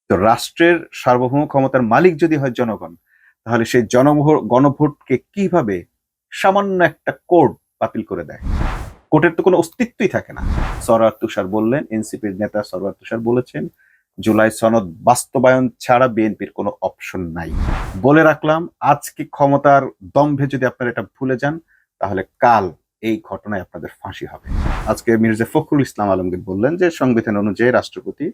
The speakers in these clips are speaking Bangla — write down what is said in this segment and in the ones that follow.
তো রাষ্ট্রের সার্বভৌম ক্ষমতার মালিক যদি হয় জনগণ, তাহলে সেই গণভোটকে কিভাবে সামান্য একটা কোড বাতিল করে দেয়? কোর্টের তো কোনো অস্তিত্বই থাকে না। সরওয়ার তুষার বললেন, এনসিপির নেতা সরওয়ার তুষার বলেছেন, জুলাই সনদ বাস্তবায়ন ছাড়া বিএনপির কোনো অপশন নাই। বলে রাখলাম, আজকে ক্ষমতার দম্ভে যদি আপনারা এটা ভুলে যান, তাহলে কাল এই ঘটনায় আপনাদের ফাঁসি হবে। আজকে মির্জা ফখরুল ইসলাম আলমগীর বললেন যে সংবিধান অনুযায়ী রাষ্ট্রপতি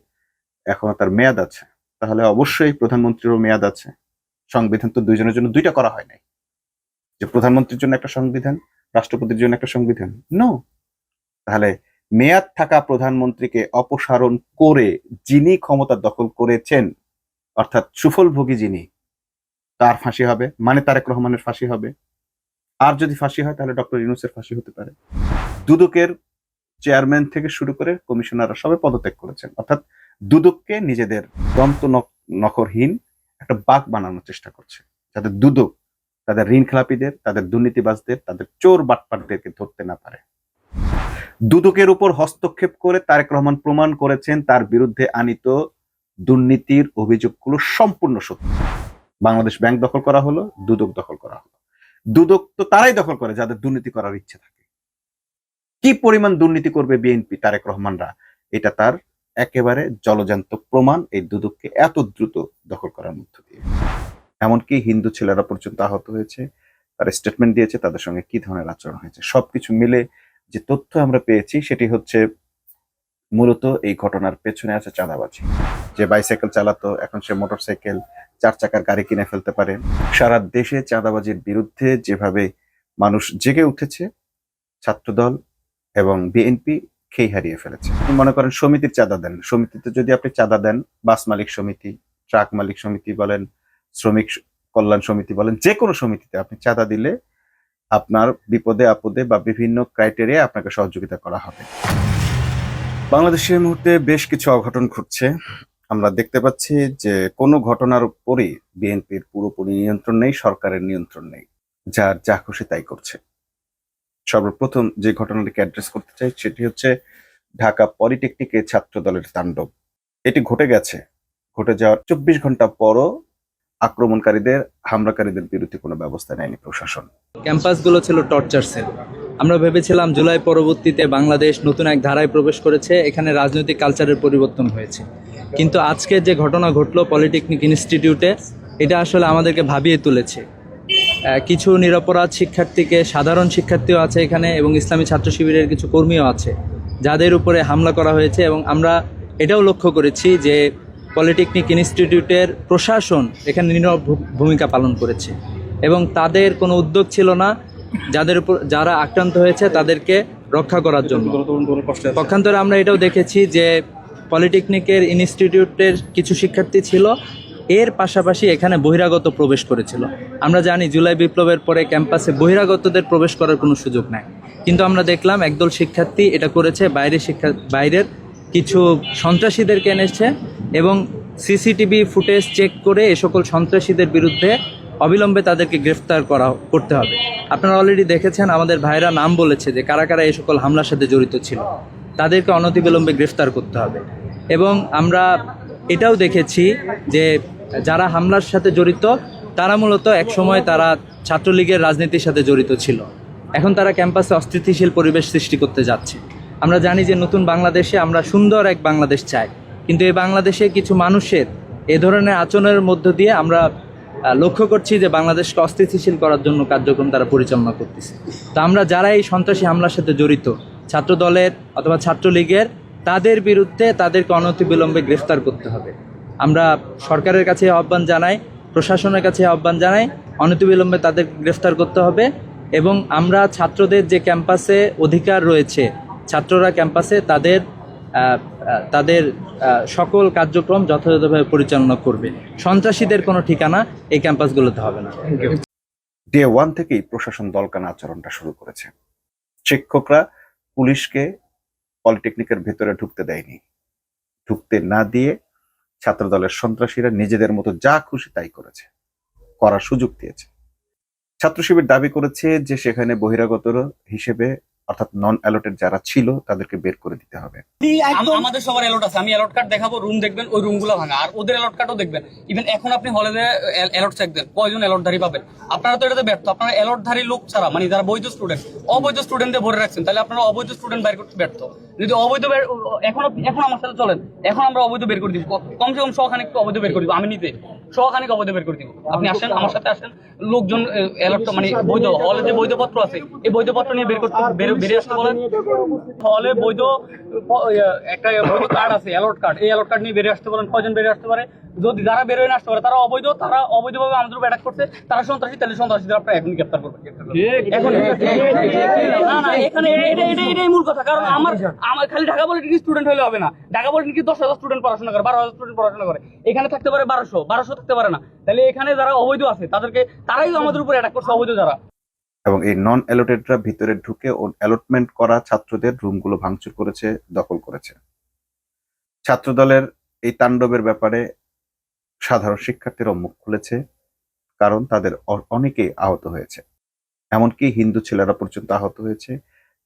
এখনো তার মেয়াদ আছে, তাহলে অবশ্যই প্রধানমন্ত্রীরও মেয়াদ আছে। সংবিধান তো দুইজনের জন্য দুইটা করা হয় নাই, যে প্রধানমন্ত্রীর জন্য একটা সংবিধান, রাষ্ট্রপতির জন্য একটা সংবিধান। নো। তাহলে মেয়াদ থাকা প্রধানমন্ত্রীকে অপসারণ করে যিনি ক্ষমতা দখল করেছেন, অর্থাৎ সুফলভোগী যিনি, তার ফাঁসি হবে, মানে তারেক রহমানের ফাঁসি হবে। আর যদি ফাঁসি হয় তাহলে ডক্টর ইউনূসের ফাঁসি হতে পারে। দুদকের চেয়ারম্যান থেকে শুরু করে কমিশনাররা সবাই পদত্যাগ করেছেন, অর্থাৎ দুদককে নিজেদের দন্ত নখরহীন একটা বাঘ বানানোর চেষ্টা করছে, যাতে দুদক তাদের ঋণ খেলাপিদের, তাদের দুর্নীতিবাজদের, তাদের চোর বাটপাটদেরকে ধরতে না পারে। দুদকের উপর হস্তক্ষেপ করে তারেক রহমান প্রমাণ করেছেন তার বিরুদ্ধে আনিত দুর্নীতির অভিযোগগুলো সম্পূর্ণ সত্য। বাংলাদেশ ব্যাংক দখল করা হলো, দুদক দখল করা হলো। দুদক তো তারাই দখল করে যাদের দুর্নীতি করার ইচ্ছে থাকে। কি পরিমাণ দুর্নীতি করবে বিএনপি, তারেক রহমানরা, এটা তার একেবারে জলজান্ত প্রমাণ এই দুদককে এত দ্রুত দখল করার মধ্য দিয়ে। এমনকি হিন্দু ছেলেরা পর্যন্ত আহত হয়েছে, তারা স্টেটমেন্ট দিয়েছে তাদের সঙ্গে কি ধরনের আচরণ হয়েছে। সবকিছু মিলে যে তথ্য আমরা পেয়েছি সেটি হচ্ছে মূলত এই ঘটনার পেছনে আছে চাঁদাবাজি। যে বাইসাইকেল চালাতো, এখন সে মোটরসাইকেল, 4 চাকার গাড়ি কিনে ফেলতে পারে। সারা দেশে চাঁদাবাজির বিরুদ্ধে যেভাবে মানুষ জেগে উঠেছে, ছাত্রদল এবং বিএনপি খেই হারিয়ে ফেলেছে। মনে করেন সমিতির চাঁদা দেন, সমিতিতে যদি আপনি চাঁদা দেন, বাস মালিক সমিতি, ট্রাক মালিক সমিতি বলেন, শ্রমিক কল্যাণ সমিতি বলেন, যে কোনো সমিতিতে আপনি চাঁদা দিলে আপনার বিপদে আপদে বা বিভিন্ন ক্রাইটেরিয়া আপনাকে সহযোগিতা করা হবে। বাংলাদেশের এই মুহূর্তে বেশ কিছু অঘটন ঘটছে। আমরা দেখতে পাচ্ছি যে কোনো ঘটনার উপরই বিএনপির পুরোপুরি নিয়ন্ত্রণ নেই, সরকারের নিয়ন্ত্রণ নেই, যার যা খুশি তাই করছে। সর্বপ্রথম যে ঘটনাটিকে অ্যাড্রেস করতে চাই সেটি হচ্ছে ঢাকা পলিটেকনিকে ছাত্র দলের তাণ্ডব। এটি ঘটে গেছে, ঘটে যাওয়ার 24 ঘন্টা পরও আক্রমণকারীদের, হামলাকারীদের বিরুদ্ধে কোনো ব্যবস্থা নেয়নি প্রশাসন। ক্যাম্পাসগুলো ছিল টর্চার সেল। আমরা ভেবেছিলাম জুলাই পরবর্তীতে বাংলাদেশ নতুন এক ধারায় প্রবেশ করেছে, এখানে রাজনৈতিক কালচারের পরিবর্তন হয়েছে। কিন্তু আজকে যে ঘটনা ঘটলো পলিটেকনিক ইনস্টিটিউটে, এটা আসলে আমাদেরকে ভাবিয়ে তুলেছে। কিছু নিরপরাধ শিক্ষার্থীকে, সাধারণ শিক্ষার্থীও আছে এখানে এবং ইসলামী ছাত্র শিবিরের কিছু কর্মীও আছে যাদের উপরে হামলা করা হয়েছে। এবং আমরা এটাও লক্ষ্য করেছি যে পলিটেকনিক ইনস্টিটিউটের প্রশাসন এখানে নীরব ভূমিকা পালন করেছে এবং তাদের কোনো উদ্যোগ ছিল না যারা আক্রান্ত হয়েছে তাদেরকে রক্ষা করার জন্য। পক্ষান্তরে আমরা এটাও দেখেছি যে পলিটেকনিকের ইনস্টিটিউটের কিছু শিক্ষার্থী ছিল, এর পাশাপাশি এখানে বহিরাগত প্রবেশ করেছিল। আমরা জানি জুলাই বিপ্লবের পরে ক্যাম্পাসে বহিরাগতদের প্রবেশ করার কোনো সুযোগ নাই, কিন্তু আমরা দেখলাম একদল শিক্ষার্থী এটা করেছে। বাইরের কিছু সন্ত্রাসীদেরকে এনেছে এবং সিসিটিভি ফুটেজ চেক করে এ সকল সন্ত্রাসীদের বিরুদ্ধে অবিলম্বে তাদেরকে গ্রেফতার করতে হবে। আপনারা অলরেডি দেখেছেন, আমাদের ভাইরা নাম বলেছে যে কারা কারা এই সকল হামলার সাথে জড়িত ছিল, তাদেরকে অনতিবিলম্বে গ্রেফতার করতে হবে। এবং আমরা এটাও দেখেছি যে যারা হামলার সাথে জড়িত তারা মূলত একসময় তারা ছাত্রলীগের রাজনীতির সাথে জড়িত ছিল, এখন তারা ক্যাম্পাসে অস্থিতিশীল পরিবেশ সৃষ্টি করতে যাচ্ছে। আমরা জানি যে নতুন বাংলাদেশে আমরা সুন্দর এক বাংলাদেশ চাই, কিন্তু এই বাংলাদেশে কিছু মানুষের এ ধরনের আচরণের মধ্য দিয়ে আমরা লক্ষ্য করছি যে বাংলাদেশকে অস্থিতিশীল করার জন্য কার্যক্রম তারা পরিচালনা করতেছে। তো আমরা যারা এই সন্ত্রাসী হামলার সাথে জড়িত, ছাত্র দলের অথবা ছাত্রলীগের, তাদের বিরুদ্ধে তাদেরকে অনতিবিলম্বে গ্রেফতার করতে হবে। আমরা সরকারের কাছে আহ্বান জানাই, প্রশাসনের কাছে আহ্বান জানাই, অনতিবিলম্বে তাদের গ্রেফতার করতে হবে। এবং আমরা ছাত্রদের যে ক্যাম্পাসে অধিকার রয়েছে, ছাত্ররা ক্যাম্পাসে তাদের সকল কার্যক্রম যথাযথভাবে পরিচালনা করবে। সন্ত্রাসীদের কোনো ঠিকানা এই ক্যাম্পাসগুলোতে হবে না। ডে 1 থেকেই প্রশাসন দলকানা আচরণটা শুরু করেছে। শিক্ষকরা পুলিশকে পলিটেকনিকের ভেতরে ঢুকতে দেয়নি, ঢুকতে না দিয়ে ছাত্র দলের সন্ত্রাসীরা নিজেদের মতো যা খুশি তাই করেছে, করার সুযোগ দিয়েছে। ছাত্র শিবির দাবি করেছে যে সেখানে বহিরাগত হিসেবে অর্থাৎ নন অ্যালটেড যারা ছিল তাদেরকে বের করে দিতে হবে। আমাদের সবার অ্যালট আছে, আমি অ্যালট কার্ড দেখাবো, রুম দেখবেন, ওই রুমগুলো ভাঙা, আর ওদের অ্যালট কার্ডও দেখবেন। ইভেন এখন আপনি হলে অ্যালট চেক দেন, কয়জন অ্যালটধারী পাবেন। আপনারা তো এটাতে ব্যর্থ, আপনারা অ্যালটধারী লোক ছাড়া, মানে যারা বৈধ স্টুডেন্ট, অবৈধ স্টুডেন্টদের ভরে রাখছেন, তাহলে আপনারা অবৈধ স্টুডেন্ট বের করতে ব্যর্থ। যদি অবৈধ এখন আমার সাথে চলেন, এখন আমরা অবৈধ বের করে দিব, কমসে কম শখানিক অবৈধ বের করে দিব, আমি নিজে শখানিক অবৈধ বের করে দিব। আপনি আসেন, আমার সাথে আসেন, লোকজন অ্যালট মানে বৈধ হলে যে বৈধপত্র আছে, এই বৈধপত্র নিয়ে বের করতে বেরিয়ে আসতে বলেন। হলে বৈধ একটা বৈধ কার্ড আছে, অ্যালট কার্ড, এই অ্যালট কার্ড নিয়ে বেরিয়ে আসতে বলেন। কয়জন বেরিয়ে আসতে পারে? যদি যারা বেরোয় না আসতে পারে, তারা অবৈধভাবে আমাদের উপর অ্যাটাক করছে, তারা সন্ত্রাসী, তাহলে সন্ত্রাসীদের আপনারা এখন গ্রেফতার করবেন। এখন না এখানে এটাই মূল কথা। কারণ আমার খালি ঢাকা পলিটেকনিক স্টুডেন্ট হলে হবে না। ঢাকা পলিটেকনিক 10,000 স্টুডেন্ট পড়াশোনা করে, 12,000 স্টুডেন্ট পড়াশোনা করে, এখানে থাকতে পারে 1200 থাকতে পারে না। তাহলে এখানে যারা অবৈধ আছে তারাই আমাদের উপর অ্যাটাক করছে, অবৈধ যারা। এবং এই নন অ্যালোটেডরা ভিতরে ঢুকে অ্যালটমেন্ট করা ছাত্রদের রুমগুলো ভাঙচুর করেছে, দখল করেছে। ছাত্রদলের এই তাণ্ডবের ব্যাপারে সাধারণ শিক্ষার্থীরা মুখ খুলেছে, কারণ তাদের অনেকেই আহত হয়েছে, এমনকি হিন্দু ছেলেরা পর্যন্ত আহত হয়েছে।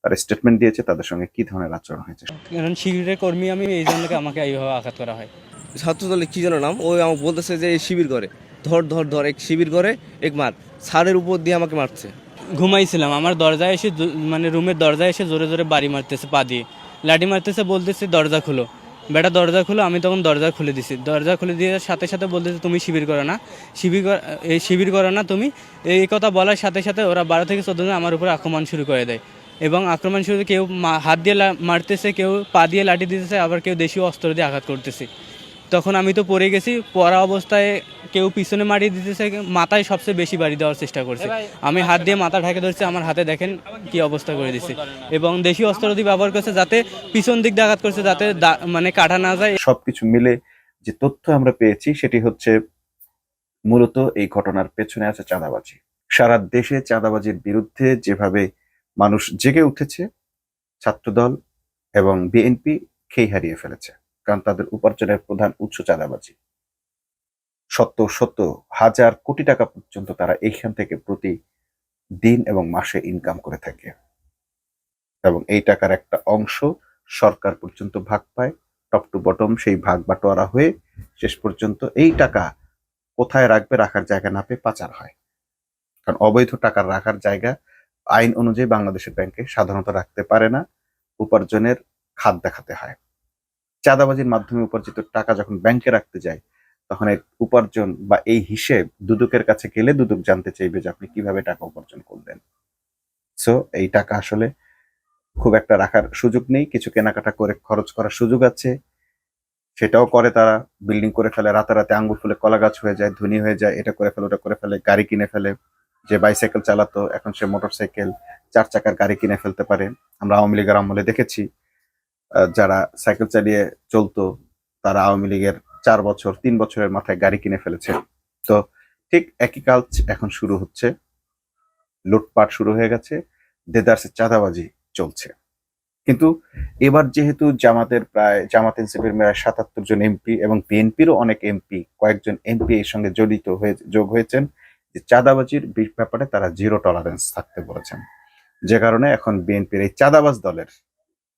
তারা স্টেটমেন্ট দিয়েছে তাদের সঙ্গে কি ধরনের আচরণ হয়েছে। কারণ শিবিরের কর্মী আমি, এই জন্য আমাকে এইভাবে আঘাত করা হয়। ছাত্রদলে কি যেন নাম, ওই আমাকে বলতেছে যে শিবির করে, ধর এক শিবির করে এক মার, ছাদের উপর দিয়ে আমাকে মারছে। ঘুমাইছিলাম, আমার দরজায় এসে মানে রুমের দরজায় এসে জোরে জোরে বাড়ি মারতেছে, পা দিয়ে লাঠি মারতেছে, বলতেছে দরজা খুলো বেটা, দরজা খুলো। আমি তখন দরজা খুলে দিছি, দরজা খুলে দিয়ে সাথে সাথে বলতেছে তুমি শিবির করো না, শিবির করো না তুমি। এই কথা বলার সাথে সাথে ওরা 12 থেকে 14 জন আমার উপর আক্রমণ শুরু করে দেয়। এবং আক্রমণ শুরু, কেউ হাত দিয়ে মারতেছে, কেউ পা দিয়ে লাঠি দিতেছে, আবার কেউ দেশীয় অস্ত্র দিয়ে আঘাত করতেছে। তখন আমি তো পড়ে গেছি, পড়া অবস্থায় কেউ পিছনে মারি দিতেছে, মাথায় সবচেয়ে বেশি বাড়ি দেওয়ার চেষ্টা করছে। আমি হাত দিয়ে মাথা ঢাকে ধরছি, আমার হাতে দেখেন কি অবস্থা করে দিচ্ছে। এবং দেশীয় অস্ত্র দিয়ে ব্যবহার করছে, যাতে পিছন দিক দিয়ে আঘাত করছে, যাতে মানে কাটা না যায়। সবকিছু মিলে যে তথ্য আমরা পেয়েছি সেটি হচ্ছে মূলত এই ঘটনার পেছনে আছে চাঁদাবাজি। সারা দেশে চাঁদাবাজির বিরুদ্ধে যেভাবে মানুষ জেগে উঠেছে, ছাত্রদল এবং বিএনপি খেই হারিয়ে ফেলেছে, কারণ তাদের উপার্জনের প্রধান উৎস চাঁদাবাজি। শত হাজার কোটি টাকা পর্যন্ত তারা এইখান থেকে প্রতি দিন এবং মাসে ইনকাম করে থাকে, এবং এই টাকার একটা অংশ সরকার পর্যন্ত ভাগ পায়। টপ টু বটম সেই ভাগ বাটোয়ারা হয়ে শেষ পর্যন্ত এই টাকা কোথায় রাখবে, রাখার জায়গা না পেয়ে পাচার হয়। কারণ অবৈধ টাকার রাখার জায়গা আইন অনুযায়ী বাংলাদেশের ব্যাংকে সাধারণত রাখতে পারে না, উপার্জনের খাত দেখাতে হয়। চাঁদাবাজির মাধ্যমে উপার্জিত টাকা যখন ব্যাংকে রাখতে যায়, তখন এই উপার্জন বা এই হিসেব দুদকের কাছে গেলে দুদক জানতে চাইবে যে আপনি কিভাবে টাকা উপার্জন করলেন। সো এই টাকা আসলে খুব একটা রাখার সুযোগ নেই, কিছু কেনাকাটা করে খরচ করার সুযোগ আছে, সেটাও করে তারা। বিল্ডিং করে ফেলে, রাতারাতি আঙ্গুর ফুলে কলা গাছ হয়ে যায়, ধনী হয়ে যায়, এটা করে ফেলে ওটা করে ফেলে, গাড়ি কিনে ফেলে। যে বাইসাইকেল চালাতো এখন সে মোটরসাইকেল, 4 চাকার গাড়ি কিনে ফেলতে পারে। আমরা আওয়ামী লীগের আমলে দেখেছি যারা সাইকেল চালিয়ে চলতো তারা আওয়ামী লীগের 4 বছর 3 বছরের মাথায় গাড়ি কিনে ফেলেছে। তো ঠিক একই কাজ এখন শুরু হচ্ছে, লুটপাট শুরু হয়ে গেছে, দেদারসে চাঁদাবাজি চলছে। কিন্তু এবার যেহেতু জামাত এনসিপির 77 জন এমপি এবং বিএনপিরও অনেক এমপি, কয়েকজন এমপি এর সঙ্গে যোগ হয়েছেন, যে চাঁদাবাজির ব্যাপারে তারা জিরো টলারেন্স থাকতে বলেছেন। যে কারণে এখন বিএনপির এই চাঁদাবাজ দলের,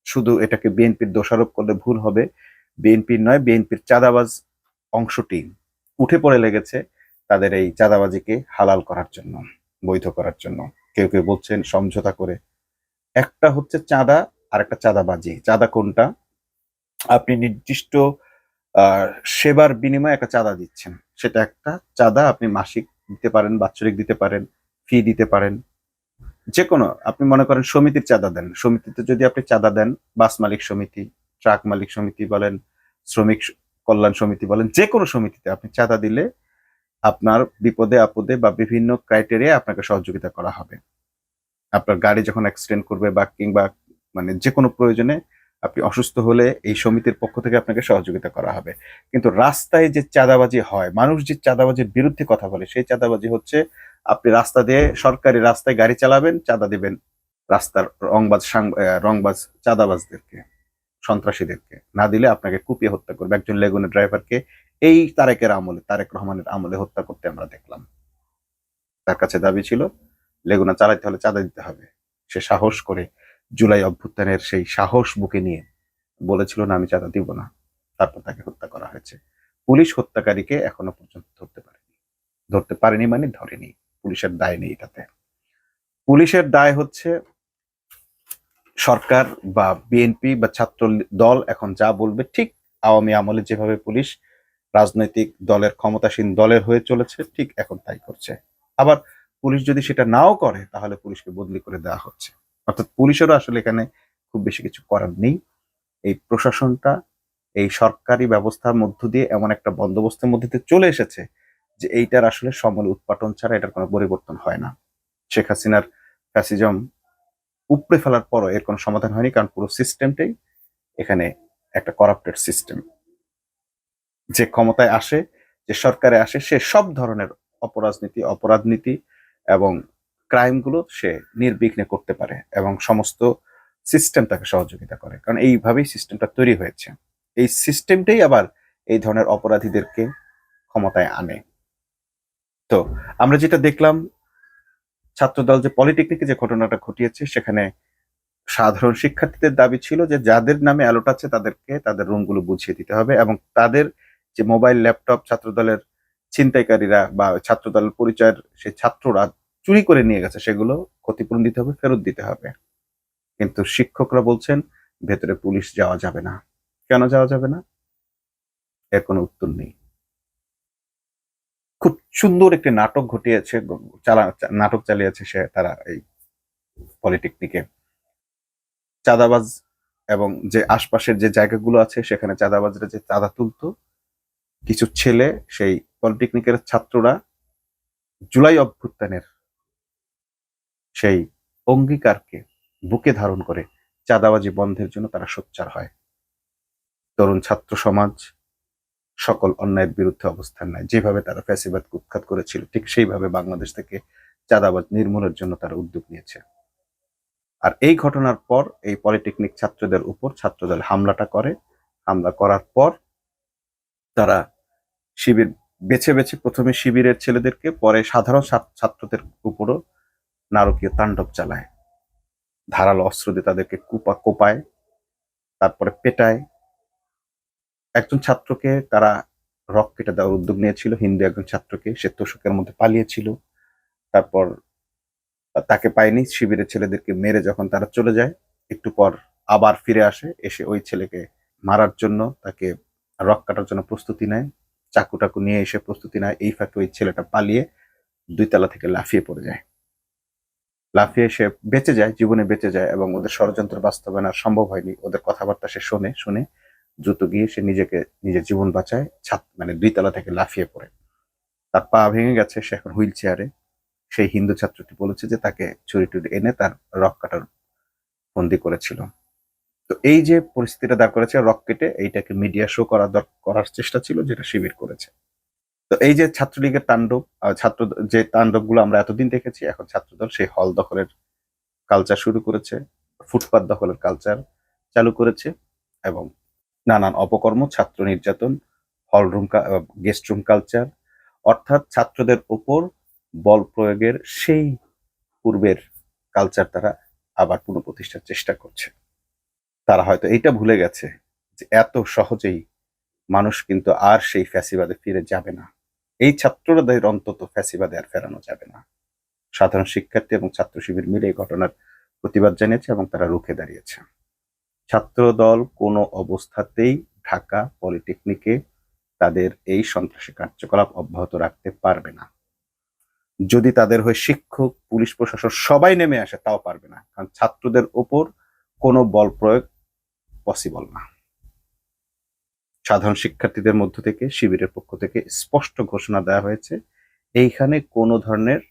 শুধু এটাকে বিএনপির দোষারোপ করলে ভুল হবে, বিএনপির নয়, বিএনপির চাঁদাবাজ অংশটি উঠে পড়ে লেগেছে তাদের এই চাঁদাবাজিকে হালাল করার জন্য, বৈধ করার জন্য। কেউ কেউ বলছেন সমঝোতা করে। একটা হচ্ছে চাঁদা আর একটা চাঁদাবাজি। চাঁদা কোনটা? আপনি নির্দিষ্ট সেবার বিনিময়ে একটা চাঁদা দিচ্ছেন, সেটা একটা চাঁদা। আপনি মাসিক দিতে পারেন, বাৎসরিক দিতে পারেন, ফি দিতে পারেন, যে কোনো। আপনি মনে করেন সমিতির চাঁদা দেন, সমিতিতে যদি আপনি চাঁদা দেন, বাস মালিক সমিতি, ট্রাক মালিক সমিতি বলেন, শ্রমিক কল্যাণ সমিতি বলেন, যে কোনো সমিতিতে আপনি চাঁদা দিলে আপনার বিপদে আপদে বা বিভিন্ন ক্রাইটেরিয়া আপনাকে সহযোগিতা করা হবে। আপনার গাড়ি যখন অ্যাক্সিডেন্ট করবে বা কিংবা মানে যে কোনো প্রয়োজনে আপনি অসুস্থ হলে এই সমিতির পক্ষ থেকে আপনাকে সহযোগিতা করা হবে। কিন্তু রাস্তায় যে চাঁদাবাজি হয়, মানুষ যে চাঁদাবাজির বিরুদ্ধে কথা বলে, সেই চাঁদাবাজি হচ্ছে আপনি রাস্তা দিয়ে, সরকারি রাস্তায় গাড়ি চালাবেন, চাঁদা দিবেন রাস্তার রংবাজ চাঁদাবাজদেরকে, সন্ত্রাসীদেরকে। না দিলে আপনাকে কুপিয়ে হত্যা করবে। একজন লেগুনের ড্রাইভারকে এই তারেক রহমানের আমলে হত্যা করতে আমরা দেখলাম। তার কাছে দাবি ছিল লেগুনা চালাইতে হলে চাঁদা দিতে হবে, সে সাহস করে জুলাই অভ্যুত্থানের সেই সাহস বুকে নিয়ে বলেছিল না আমি চাঁদা দিব না, তারপর তাকে হত্যা করা হয়েছে। পুলিশ হত্যাকারীকে এখনো পর্যন্ত ধরতে পারেনি মানে ধরেনি। পুলিশের দায় নেই তাতে। পুলিশের দায় হচ্ছে সরকার বা বিএনপি বা ছাত্র দল এখন যা বলবে, ঠিক আওয়ামী আমলে যেভাবে পুলিশ রাজনৈতিক দলের ক্ষমতাসীন দলের হয়ে চলেছে, ঠিক এখন তাই করছে। আবার পুলিশ যদি সেটা নাও করে তাহলে পুলিশকে বদলি করে দেওয়া হচ্ছে। অর্থাৎ পুলিশেরও আসলে এখানে খুব বেশি কিছু করার নেই। এই প্রশাসনটা এই সরকারি ব্যবস্থার মধ্য দিয়ে এমন একটা বন্দোবস্তের মধ্যে দিয়ে চলে এসেছে যে এইটার আসলে সমূল উৎপাটন ছাড়া এটার কোনো পরিবর্তন হয় না। শেখ হাসিনার ফ্যাসিজম উপড়ে ফেলার পরও এর কোনো সমাধান হয়নি, কারণ পুরো সিস্টেমটাই এখানে একটা করাপ্টেড সিস্টেম। যে ক্ষমতায় আসে, যে সরকারে আসে, সে সব ধরনের অপরাধনীতি এবং ক্রাইমগুলো সে নির্বিঘ্নে করতে পারে এবং সমস্ত সিস্টেম তাকে সহযোগিতা করে, কারণ এইভাবেই সিস্টেমটা তৈরি হয়েছে। এই সিস্টেমটাই আবার এই ধরনের অপরাধীদেরকে ক্ষমতায় আনে। তো আমরা যেটা দেখলাম, ছাত্রদল যে পলিটেকনিকে যে ঘটনাটা ঘটিয়েছে, সেখানে সাধারণ শিক্ষার্থীদের দাবি ছিল যে যাদের নামে অ্যালোট আছে তাদেরকে তাদের রুমগুলো বুঝিয়ে দিতে হবে, এবং তাদের যে মোবাইল ল্যাপটপ ছাত্রদলের ছিনতাইকারীরা বা ছাত্রদলের পরিচয়ের সেই ছাত্ররা চুরি করে নিয়ে গেছে সেগুলো ক্ষতিপূরণ দিতে হবে, ফেরত দিতে হবে। কিন্তু শিক্ষকরা বলছেন ভেতরে পুলিশ যাওয়া যাবে না। কেন যাওয়া যাবে না, এর কোনো উত্তর নেই। খুব সুন্দর একটি নাটক ঘটিয়েছে, নাটক চালিয়েছে তারা এই পলিটেকনিকে। চাঁদাবাজ এবং যে আশপাশের যে জায়গাগুলো আছে সেখানে চাঁদাবাজরা যে চাঁদা তুলতো, কিছু ছেলে সেই পলিটেকনিকের ছাত্ররা জুলাই অভ্যুত্থানের সেই অঙ্গীকারকে বুকে ধারণ করে চাঁদাবাজি বন্ধের জন্য তারা সোচ্চার হয়। তরুণ ছাত্র সমাজ সকল অন্যায়ের বিরুদ্ধে অবস্থান নেয়। যেভাবে তারা ফ্যাসিবাদ উৎখাত করেছিল, ঠিক সেইভাবে বাংলাদেশ থেকে চাঁদাবাজ নির্মূলের জন্য তারা উদ্যোগ নিয়েছে। আর এই ঘটনার পর এই পলিটেকনিক ছাত্রদের উপর ছাত্রদল হামলাটা করে। হামলা করার পর তারা শিবির বেছে বেছে প্রথমে শিবিরের ছেলেদেরকে, পরে সাধারণ ছাত্রদের উপরও নারকীয় তাণ্ডব চালায়। ধারালো অস্ত্র দিয়ে তাদেরকে কোপায়, তারপরে পেটায়। একজন ছাত্রকে তারা রক কেটে দেওয়ার উদ্যোগ নিয়েছিল, হিন্দু একজন ছাত্রকে, সে তোষকের মধ্যে পালিয়েছিল। তারপর তাকে পায়নি, শিবিরের ছেলেদেরকে মেরে যখন তারা চলে যায়, একটু পর আবার ফিরে আসে, এসে ওই ছেলেকে মারার জন্য, তাকে রক কাটার জন্য প্রস্তুতি নেয়, চাকু নিয়ে এসে প্রস্তুতি নেয়। এই ফাঁকে ওই ছেলেটা পালিয়ে 2 তলা থেকে লাফিয়ে পড়ে যায়। লাফিয়ে সে বেঁচে যায়, জীবনে বেঁচে যায়, এবং ওদের ষড়যন্ত্র বাস্তবায়ন আর সম্ভব হয়নি। ওদের কথাবার্তা সে শুনে দ্রুত গিয়ে সে নিজের জীবন বাঁচায়, 2 তলা থেকে লাফিয়ে পড়ে। তার পা ভেঙে গেছে, সে এখন হুইল চেয়ারে। সেই হিন্দু ছাত্রটি বলেছে যে তাকে ছুরি টুরি এনে তার রক কাটার বন্দি করেছিল। তো এই যে পরিস্থিতিটা দাঁড় করেছে রক কেটে, এইটাকে মিডিয়া শো করার চেষ্টা ছিল, যেটা শিবির করেছে। তো এই যে ছাত্রলীগের তাণ্ডব, ছাত্র যে তাণ্ডবগুলো আমরা এতদিন দেখেছি, এখন ছাত্রদল সেই হল দখলের কালচার শুরু করেছে, ফুটপাত দখলের কালচার চালু করেছে, এবং নানান অপকর্ম, ছাত্র নির্যাতন, hall room, guest room culture, অর্থাৎ ছাত্রদের উপর বল প্রয়োগের সেই পূর্বের কালচার তারা আবার পুনঃপ্রতিষ্ঠার চেষ্টা করছে। তারা হয়তো এইটা ভুলে গেছে যে এত সহজেই মানুষ কিন্তু আর সেই ফ্যাসিবাদে ফিরে যাবে না। এই ছাত্রদের অন্তত ফ্যাসিবাদে আর ফেরানো যাবে না। সাধারণ শিক্ষার্থী এবং ছাত্র শিবির মিলে এই ঘটনার প্রতিবাদ জানিয়েছে এবং তারা রুখে দাঁড়িয়েছে। ছাত্রদল কোনো অবস্থাতেই ঢাকা পলিটেকনিকে তাদের এই সন্ত্রাসী কার্যকলাপ অব্যাহত রাখতে পারবে না। যদি তাদের হয়ে শিক্ষক, পুলিশ প্রশাসন সবাই নেমে আসে, তাও পারবে না, কারণ ছাত্রদের ওপর কোনো বল প্রয়োগ পসিবল না। সাধারণ শিক্ষার্থীদের মধ্য থেকে শিবিরের পক্ষ থেকে স্পষ্ট ঘোষণা দেওয়া হয়েছে, এইখানে কোনো ধরনের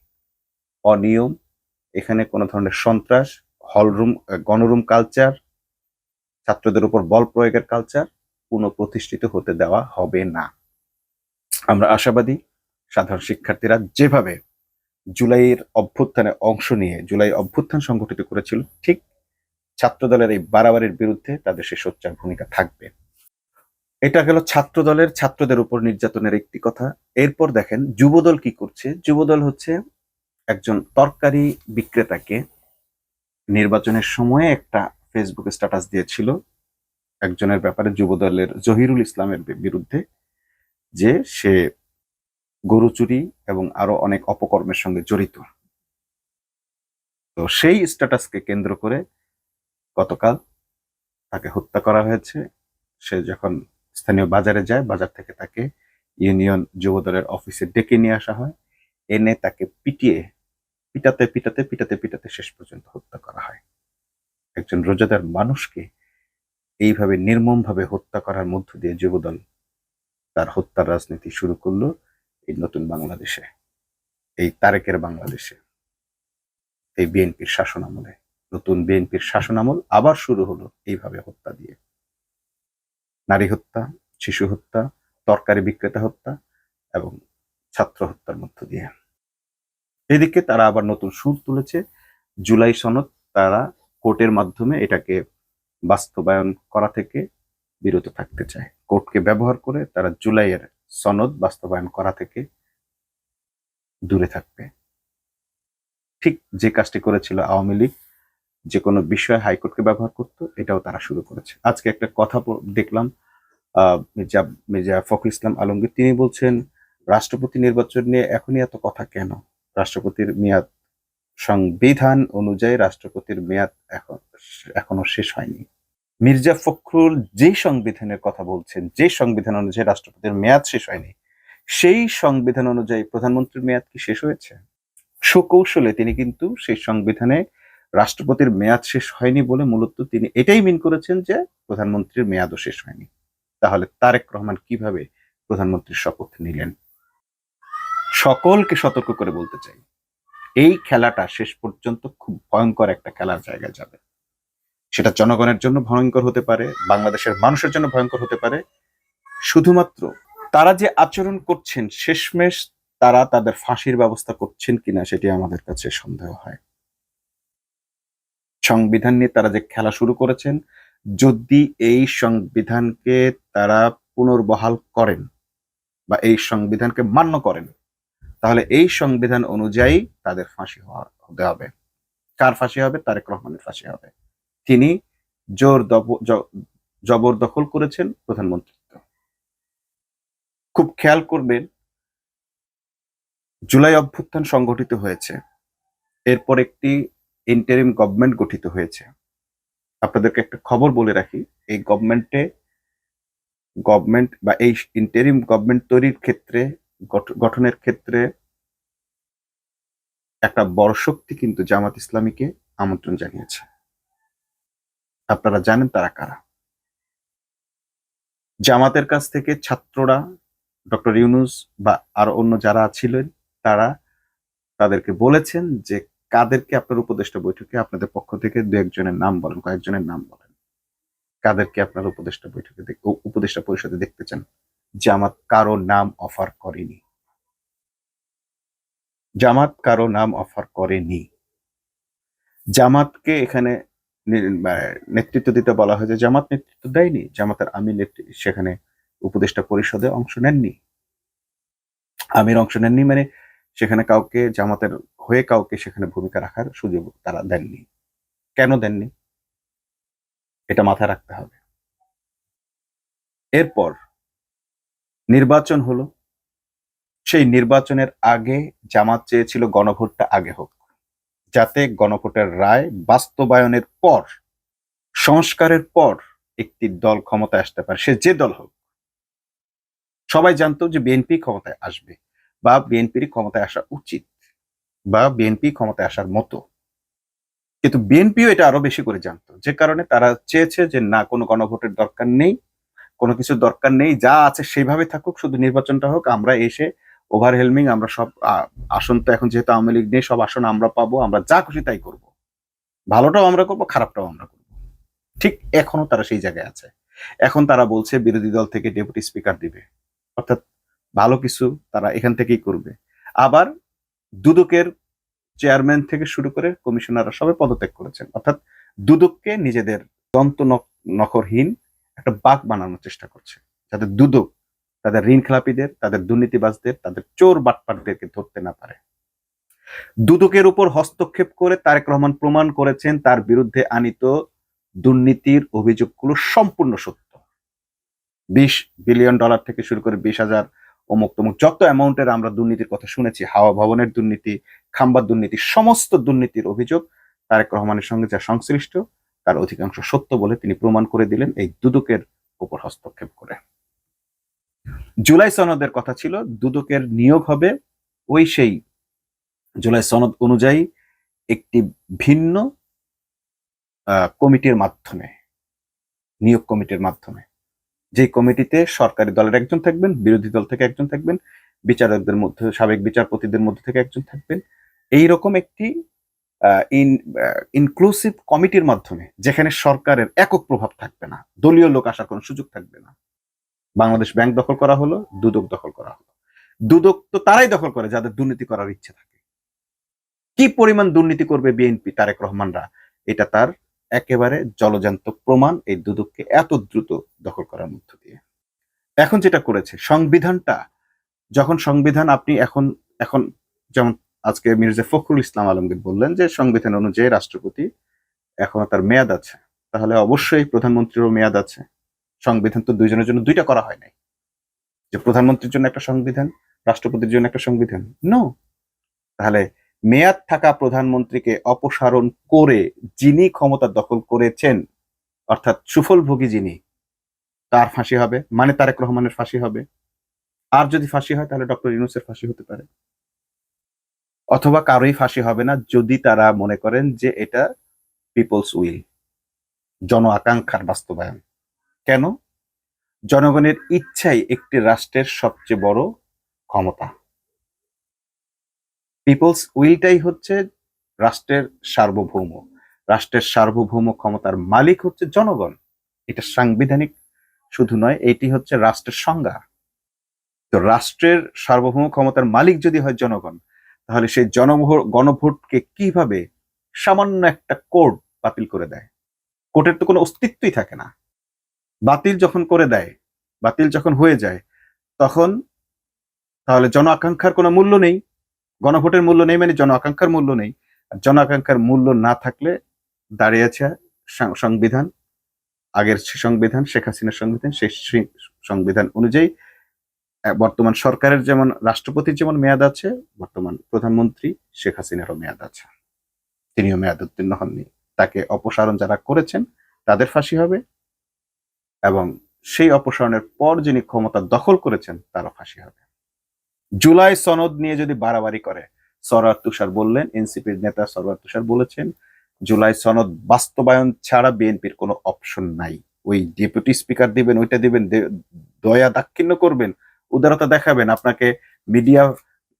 অনিয়ম, এখানে কোনো ধরনের সন্ত্রাস, হলরুম, গণরুম কালচার, ছাত্রদের উপর বল প্রয়োগের কালচার পুনঃপ্রতিষ্ঠিত হতে দেওয়া হবে না। আমরা আশাবাদী সাধারণ শিক্ষার্থীরা যেভাবে জুলাইয়ের অভ্যুত্থানে অংশ নিয়ে জুলাই অভ্যুত্থান সংগঠিত করেছিল, ঠিক ছাত্রদলের এই বাড়াবাড়ির বিরুদ্ধে তাদের সে সোচ্চার ভূমিকা থাকবে। এটা গেল ছাত্রদের উপর নির্যাতনের একটি কথা। এরপর দেখেন যুবদল কি করছে। যুবদল হচ্ছে একজন তরকারি বিক্রেতাকে নির্বাচনের সময়ে একটা ফেসবুকে স্ট্যাটাস দিয়েছিল একজনের ব্যাপারে, যুবদলের জহিরুল ইসলামের বিরুদ্ধে, যে সে গরু চুরি এবং আরো অনেক অপকর্মের সঙ্গে জড়িত। তো সেই স্ট্যাটাসকে কেন্দ্র করে গতকাল তাকে হত্যা করা হয়েছে। সে যখন স্থানীয় বাজারে যায়, বাজার থেকে তাকে ইউনিয়ন যুবদলের অফিসে ডেকে নিয়ে আসা হয়, এনে তাকে পিটাতে শেষ পর্যন্ত হত্যা করা হয়। একজন রোজাদার মানুষকে এইভাবে নির্মমভাবে হত্যা করার মধ্য দিয়ে যুবদল তার হত্যার রাজনীতি শুরু করলো এই নতুন বাংলাদেশে, এই তারেকের বাংলাদেশে, এই বিএনপির শাসনামলে। নতুন বিএনপির শাসনামল আবার শুরু হলো এইভাবে হত্যা দিয়ে। নারী হত্যা, শিশু হত্যা, তরকারি বিক্রেতা হত্যা এবং ছাত্র হত্যার মধ্য দিয়ে। এদিকে তারা আবার নতুন সুর তুলেছে, জুলাই সনদ তারা কোর্টের মাধ্যমে এটাকে বাস্তবায়ন করা থেকে বিরত থাকতে চায়। কোর্টকে ব্যবহার করে তারা জুলাইয়ের সনদ বাস্তবায়ন করা থেকে দূরে থাকবে। ঠিক যে কাজটি করেছিল আওয়ামী লীগ, যে কোনো বিষয়ে হাইকোর্টকে ব্যবহার করত, এটাও তারা শুরু করেছে। আজকে একটা কথা দেখলাম, মির্জা ফখরুল ইসলাম আলমগীর, তিনি বলছেন রাষ্ট্রপতি নির্বাচন নিয়ে এখনই এত কথা কেন? রাষ্ট্রপতির মেয়াদ, সংবিধান অনুযায়ী রাষ্ট্রপতির মেয়াদ এখনো শেষ হয়নি। মির্জা ফখরুল যে সংবিধানের কথা বলছেন, যে সংবিধান অনুযায়ী রাষ্ট্রপতির মেয়াদ শেষ হয়নি, সেই সংবিধান অনুযায়ী প্রধানমন্ত্রীর মেয়াদ কি শেষ হয়েছে? সুকৌশলে তিনি কিন্তু সেই সংবিধানে রাষ্ট্রপতির মেয়াদ শেষ হয়নি বলে মূলত তিনি এটাই মিন করেছেন যে প্রধানমন্ত্রীর মেয়াদও শেষ হয়নি। তাহলে তারেক রহমান কিভাবে প্রধানমন্ত্রীর শপথ নিলেন? সকলকে সতর্ক করে বলতে চাই, এই খেলাটা শেষ পর্যন্ত খুব ভয়ঙ্কর একটা খেলার জায়গায় যাবে। সেটা জনগণের জন্য ভয়ঙ্কর হতে পারে, বাংলাদেশের মানুষের জন্য ভয়ঙ্কর হতে পারে। শুধুমাত্র তারা যে আচরণ করছেন, শেষমেশ তারা তাদের ফাঁসির ব্যবস্থা করছেন কিনা সেটি আমাদের কাছে সন্দেহ হয়। সংবিধান নিয়ে তারা যে খেলা শুরু করেছেন, যদি এই সংবিধানকে তারা পুনর্বহাল করেন বা এই সংবিধানকে মান্য করেন, তাহলে এই সংবিধান অনুযায়ী তাদের ফাঁসি হতে হবে। কার ফাঁসি হবে? তারেক রহমানের ফাঁসি হবে। তিনি জবরদখল করেছেন প্রধানমন্ত্রিত্ব। খুব খেয়াল করবেন, জুলাই অভ্যুত্থান সংগঠিত হয়েছে, এরপর একটি ইন্টারিম গভর্নমেন্ট গঠিত হয়েছে। আপনাদেরকে একটা খবর বলে রাখি, এই গভর্নমেন্ট বা এই ইন্টারিম গভর্নমেন্ট তৈরির ক্ষেত্রে, গঠনের ক্ষেত্রে একটা বড় শক্তি কিন্তু জামাত ইসলামীকে আমন্ত্রণ জানিয়েছে। আপনারা জানেন তারা কারা? জামাতের কাছ থেকে ছাত্ররা, ডক্টর ইউনূস বা আরো অন্য যারা ছিলেন, তারা তাদেরকে বলেছেন যে কাদেরকে আপনার উপদেষ্টা বৈঠকে আপনাদের পক্ষ থেকে দু একজনের নাম বলেন, কয়েকজনের নাম বলেন, কাদেরকে আপনার উপদেষ্টা পরিষদে দেখতে চান। জামাত কারো নাম অফার করেনি। জামাত কারো নাম অফার করেনি। জামাতকে এখানে নেতৃত্ব দিতে বলা হয়েছে, জামাত নেতৃত্ব দেয়নি। জামাতের আমির সেখানে উপদেষ্টা পরিষদে অংশ নেননি। আমির অংশ নেননি মানে সেখানে কাউকে, জামাতের হয়ে কাউকে সেখানে ভূমিকা রাখার সুযোগ তারা দেননি। কেন দেননি? এটা মাথায় রাখতে হবে। এরপর নির্বাচন হলো। সেই নির্বাচনের আগে জামাত চেয়েছিল গণভোটটা আগে হোক, যাতে গণভোটের রায় বাস্তবায়নের পর, সংস্কারের পর একটি দল ক্ষমতায় আসতে পারে, সে যে দল হোক। সবাই জানতো যে বিএনপি ক্ষমতায় আসবে বা বিএনপির ক্ষমতায় আসা উচিত বা বিএনপি ক্ষমতায় আসার মতো। কিন্তু বিএনপিও এটা আরো বেশি করে জানতো, যে কারণে তারা চেয়েছে যে না, কোনো গণভোটের দরকার নেই, কোনো কিছু দরকার নেই, যা আছে সেইভাবে থাকুক, শুধু নির্বাচনটা হোক, আমরা এসে ওভারহেলমিং, আমরা সব আসন তো এখন যেহেতু আওয়ামী লীগ নেই, সব আসন আমরা পাবো, আমরা যা খুশি তাই করবো, ভালোটাও আমরা করবো, খারাপটাও আমরা করবো। ঠিক এখনো তারা সেই জায়গায় আছে। এখন তারা বলছে বিরোধী দল থেকে ডেপুটি স্পিকার দিবে, অর্থাৎ ভালো কিছু তারা এখান থেকেই করবে। আবার দুদকের চেয়ারম্যান থেকে শুরু করে কমিশনাররা সবাই পদত্যাগ করেছেন, অর্থাৎ দুদককে নিজেদের দন্ত নখরহীন একটা বাঘ বানানোর চেষ্টা করছে, যাতে দুদক তাদের ঋণ খেলাপিদের, তাদের দুর্নীতিবাজদের, তাদের চোর বাটপাটদেরকে ধরতে না পারে। দুদকের উপর হস্তক্ষেপ করে তারেক রহমান প্রমাণ করেছেন তার বিরুদ্ধে আনীত দুর্নীতির অভিযোগগুলো সম্পূর্ণ সত্য। $20 বিলিয়ন থেকে শুরু করে 20,000 অমুক তমুক যত অ্যামাউন্টের আমরা দুর্নীতির কথা শুনেছি, হাওয়া ভবনের দুর্নীতি, খাম্বার দুর্নীতি, সমস্ত দুর্নীতির অভিযোগ তারেক রহমানের সঙ্গে যা সংশ্লিষ্ট তার অধিকাংশ সত্য বলে তিনি প্রমাণ করে দিলেন এই দুদকের উপর হস্তক্ষেপ করে। জুলাই সনদের কথা ছিল দুদকের নিয়োগ হবে ওই সেই জুলাই সনদ অনুযায়ী একটি ভিন্ন কমিটির মাধ্যমে, নিয়োগ কমিটির মাধ্যমে, যে কমিটিতে সরকারি দলের একজন থাকবেন, বিরোধী দল থেকে একজন থাকবেন, বিচারকদের মধ্যে সাবেক বিচারপতিদের মধ্যে থেকে একজন থাকবেন, এইরকম একটি ইনক্লুসিভ কমিটির মাধ্যমে যেখানে সরকারের একক প্রভাব থাকবে না, দলীয় লোক আসার কোনো সুযোগ থাকবে না। বাংলাদেশ ব্যাংক দখল করা হলো, দুদক দখল করা হলো। দুদক তো তারাই দখল করে যাদের দুর্নীতি করার ইচ্ছে থাকে। কি পরিমাণ দুর্নীতি করবে বিএনপি, তারেক রহমানরা, এটা তার একেবারে জলজান্ত প্রমাণ এই দুদককে এত দ্রুত দখল করার মধ্য দিয়ে। এখন যেটা করেছে সংবিধানটা, যখন সংবিধান আপনি এখন এখন যেমন আজকে মির্জা ফখরুল ইসলাম আলমগীর বললেন যে সংবিধান অনুযায়ী রাষ্ট্রপতি এখনো তার মেয়াদ আছে, তাহলে অবশ্যই প্রধানমন্ত্রীরও মেয়াদ আছে। সংবিধান তো দুইজনের জন্য দুইটা করা হয় নাই, যে প্রধানমন্ত্রীর জন্য একটা সংবিধান, রাষ্ট্রপতির জন্য একটা সংবিধান, নো। তাহলে মেয়াদ থাকা প্রধানমন্ত্রীকে অপসারণ করে যিনি ক্ষমতা দখল করেছেন, অর্থাৎ সুফলভোগী যিনি, তার ফাঁসি হবে, মানে তারেক রহমানের ফাঁসি হবে। আর যদি ফাঁসি হয় তাহলে ডক্টর ইউনূসের ফাঁসি হতে পারে, অথবা কারোই ফাঁসি হবে না যদি তারা মনে করেন যে এটা পিপলস উইল, জন আকাঙ্ক্ষার বাস্তবায়ন। কেন? জনগণের ইচ্ছাই একটি রাষ্ট্রের সবচেয়ে বড় ক্ষমতা। পিপলস উইলটাই হচ্ছে রাষ্ট্রের সার্বভৌম, রাষ্ট্রের সার্বভৌম ক্ষমতার মালিক হচ্ছে জনগণ। এটা সাংবিধানিক শুধু নয়, এটি হচ্ছে রাষ্ট্রের সংজ্ঞা। তো রাষ্ট্রের সার্বভৌম ক্ষমতার মালিক যদি হয় জনগণ, তাহলে সেই গণভোটকে কিভাবে সামান্য একটা কোর্ট বাতিল করে দেয়? কোর্টের তো কোনো অস্তিত্বই থাকে না। বাতিল যখন করে দেয়, বাতিল যখন হয়ে যায়, তখন তাহলে জন আকাঙ্ক্ষার কোনো মূল্য নেই, গণভোটের মূল্য নেই, মানে জন আকাঙ্ক্ষার মূল্য নেই। আর জন আকাঙ্ক্ষার মূল্য না থাকলে দাঁড়িয়েছে সংবিধান, আগের সংবিধান, শেখ হাসিনার সংবিধান, সেই সংবিধান অনুযায়ী বর্তমান সরকারের যেমন রাষ্ট্রপতির যেমন মেয়াদ আছে, বর্তমান প্রধানমন্ত্রী শেখ হাসিনারও মেয়াদ আছে, তিনিও মেয়াদ উত্তীর্ণ হননি। তাকে অপসারণ যারা করেছেন তাদের ফাঁসি হবে, এবং সেই অপসারণের পর যিনি ক্ষমতা দখল করেছেন তারও ফাঁসি হবে। জুলাই সনদ নিয়ে যদি বাড়াবাড়ি করে, সরওয়ার তুষার বললেন, এনসিপির নেতা সরওয়ার তুষার বলেছেন জুলাই সনদ বাস্তবায়ন ছাড়া বিএনপির কোনো অপশন নাই। ওই ডেপুটি স্পিকার দিবেন, ওইটা দিবেন, দয়া দাক্ষিণ্য করবেন, উদারতা দেখাবেন, আপনাকে মিডিয়া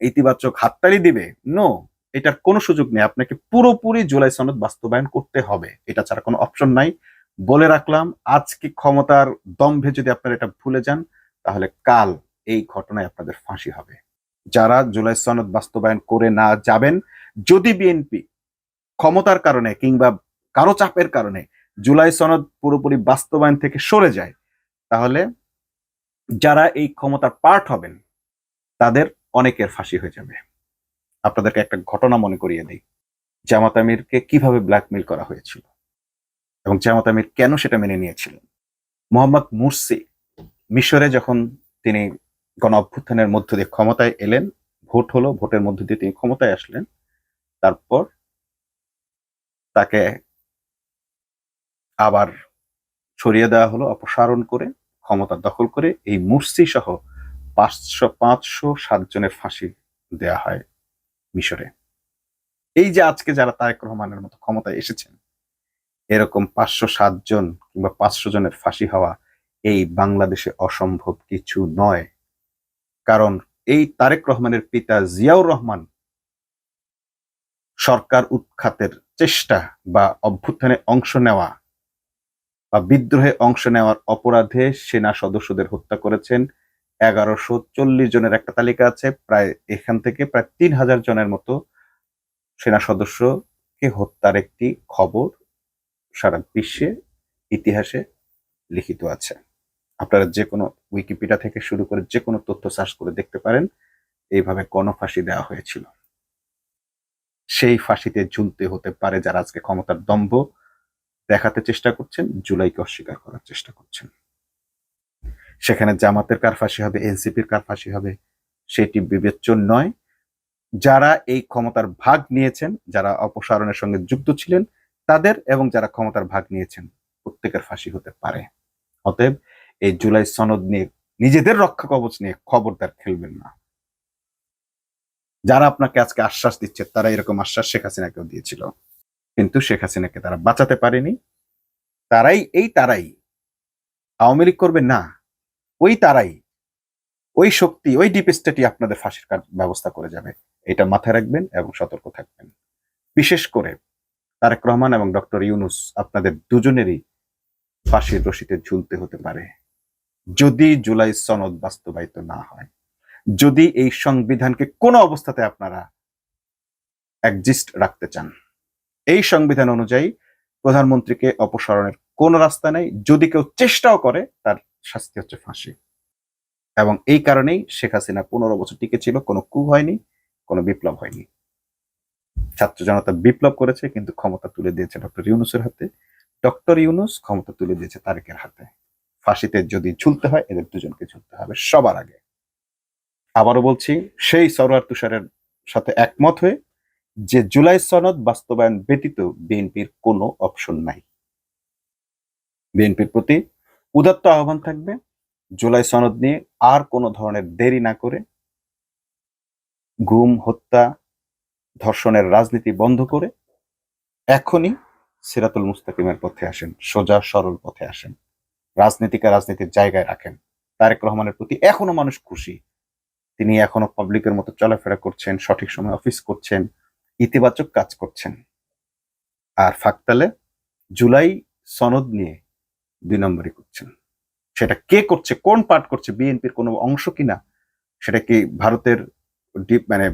ইতিবাচক হাততালি দিবে, নো, এটার কোনো সুযোগ নেই। আপনাকে পুরোপুরি জুলাই সনদ বাস্তবায়ন করতে হবে, এটা ছাড়া কোনো অপশন নাই। বলে রাখলাম, আজকে ক্ষমতার দম্ভে যদি আপনারা এটা ভুলে যান, তাহলে কাল এই ঘটনায় আপনাদের ফাঁসি হবে। যারা জুলাই সনদ বাস্তবায়ন করে না যাবেন, যদি বিএনপি ক্ষমতার কারণে কিংবা কারো চাপের কারণে জুলাই সনদ পুরোপুরি বাস্তবায়ন থেকে সরে যায়, তাহলে যারা এই ক্ষমতার পার্ট হবেন তাদের অনেকের ফাঁসি হয়ে যাবে। আপনাদেরকে একটা ঘটনা মনে করিয়ে দিই, জামাত আমিরকে কিভাবে ব্ল্যাকমেল করা হয়েছিল এবং জামাত আমির কেন সেটা মেনে নিয়েছিলেন। মোহাম্মদ মুরসি মিশরে যখন তিনি গণ অভ্যুত্থানের মধ্য দিয়ে ক্ষমতায় এলেন, ভোট হলো, ভোটের মধ্য দিয়ে তিনি ক্ষমতায় আসলেন, তারপর তাকে আবার সরিয়ে দেওয়া হলো অপসারণ করে, ক্ষমতা দখল করে। এই মুরসি সহ 507 জনের ফাঁসি দেয়া হয় মিশরে। এই যে আজকে যারা তারেক রহমানের মতো ক্ষমতায় এসেছেন, এরকম 507 জন কিংবা 500 জনের ফাঁসি হওয়া এই বাংলাদেশে অসম্ভব কিছু নয়। কারণ এই তারেক রহমানের পিতা জিয়াউর রহমান সরকার উৎখাতের চেষ্টা বা অভ্যুত্থানে অংশ নেওয়া বা বিদ্রোহে অংশ নেওয়ার অপরাধে সেনা সদস্যদের হত্যা করেছেন। 1140 জনের একটা তালিকা আছে, প্রায় এখান থেকে প্রায় 3000 জনের মতো সেনা সদস্যকে হত্যার একটি খবর সারা বিশ্বে ইতিহাসে লিখিত আছে। আপনারা যে কোনো উইকিপিডিয়া থেকে শুরু করে যে কোনো তথ্য সার্চ করে দেখতে পারেন, এইভাবে গণফাঁসি দেওয়া হয়েছিল। সেই ফাঁসিতে ঝুলতে হতে পারে যারা আজকে ক্ষমতার দম্ভ দেখাতে চেষ্টা করছেন, জুলাইকে অস্বীকার করার চেষ্টা করছেন। সেখানে জামাতের কার ফাঁসি হবে, এনসিপির কার ফাঁসি হবে, সেটি বিবেচ্য নয়। যারা এই ক্ষমতার ভাগ নিয়েছেন, যারা অপসারণের সঙ্গে যুক্ত ছিলেন তাদের, এবং যারা ক্ষমতার ভাগ নিয়েছেন, প্রত্যেকের ফাঁসি হতে পারে। অতএব এই জুলাই সনদ নিয়ে, নিজেদের রক্ষা কবচ নিয়ে খবরদার খেলবেন না। যারা আপনাকে আজকে আশ্বাস দিচ্ছে, তারা এরকম আশ্বাস শেখ হাসিনাকেও দিয়েছিল, কিন্তু শেখ হাসিনাকে তারা বাঁচাতে পারেনি। তারাই আওয়ামী লীগ করবে না, তারাই, ওই শক্তি, ওই ডিপ স্টেটই আপনাদের ফাঁসির ব্যবস্থা করে যাবে। এটা মাথায় রাখবেন এবং সতর্ক থাকবেন। বিশেষ করে তারেক রহমান এবং ডক্টর ইউনূস, আপনাদের দুজনেরই ফাঁসির রশিতে ঝুলতে হতে পারে যদি জুলাই সনদ বাস্তবায়িত না হয়, যদি এই সংবিধানকে কোনো অবস্থাতে আপনারা একজিস্ট রাখতে চান। এই সংবিধান অনুযায়ী প্রধানমন্ত্রীকে অপসারণের কোনো রাস্তা নেই। যদি কেউ চেষ্টাও করে, তার শাস্তি হচ্ছে ফাঁসি। এবং এই কারণেই শেখ হাসিনা 15 বছর টিকে ছিল, কোনো কু হয়নি, কোনো বিপ্লব হয়নি। ছাত্র জনতা বিপ্লব করেছে, কিন্তু ক্ষমতা তুলে দিয়েছে ডক্টর ইউনূসের হাতে। ডক্টর ইউনূস ক্ষমতা তুলে দিয়েছে তারেকের হাতে। ফাঁসিতে যদি ঝুলতে হয়, এদের দুজনকে ঝুলতে হবে সবার আগে। আবারও বলছি, সেই সরোয়ার তুষারের সাথে একমত হয়ে যে জুলাই সনদ বাস্তবায়ন ব্যতীত বিএনপির কোনো অপশন নাই। বিএনপির প্রতি উদাত্ত আহ্বান থাকবে, জুলাই সনদ নিয়ে আর কোনো ধরনের দেরি না করে গুম, হত্যা, ধর্ষণের রাজনীতি বন্ধ করে এখনই সিরাতুল মুস্তাকিমের পথে আসেন, সোজা সরল পথে আসেন। রাজনীতিকে রাজনীতির জায়গায় রাখেন। তারেক রহমানের প্রতি এখনো মানুষ খুশি, তিনি এখনো পাবলিকের মতো চলাফেরা করছেন, সঠিক সময় অফিস করছেন, ইতিবাচক কাজ করছেন। আর ফাঁকতালে জুলাই সনদ নিয়ে 2 নম্বরই করছেন। সেটা কে করছে, কোন পার্ট করছে, বিএনপির কোনো অংশ কিনা, সেটা কি ভারতের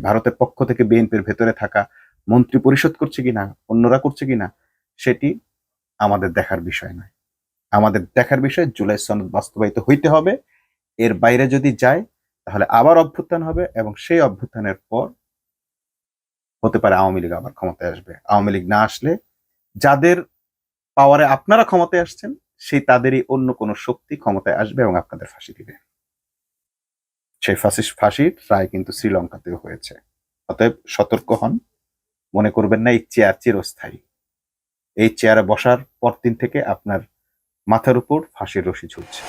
ভারতের পক্ষ থেকে বিএনপির ভেতরে থাকা মন্ত্রী পরিষদ করছে কিনা, অন্যরা করছে কিনা, সেটি আমাদের দেখার বিষয় নয়। আমাদের দেখার বিষয় জুলাই সনদ বাস্তবায়িত হইতে হবে। এর বাইরে যদি যায়, তাহলে আবার অভ্যুত্থান হবে, এবং সেই অভ্যুত্থানের পর হতে পারে আওয়ামী লীগ আবার ক্ষমতায় আসবে। আওয়ামী লীগ না আসলে, যাদের পাওয়ারে আপনারা ক্ষমতায় আসছেন, সেই তাদেরই অন্য কোনো শক্তি ক্ষমতায় আসবে এবং আপনাদের ফাঁসি দিবে। সেই ফাঁসির রায় কিন্তু শ্রীলঙ্কাতেও হয়েছে। অতএব সতর্ক হন। মনে করবেন না এই চেয়ার চিরস্থায়ী। এই চেয়ারে বসার পর দিন থেকে আপনার মাথার উপর ফাঁসির রশি ঝুলছে।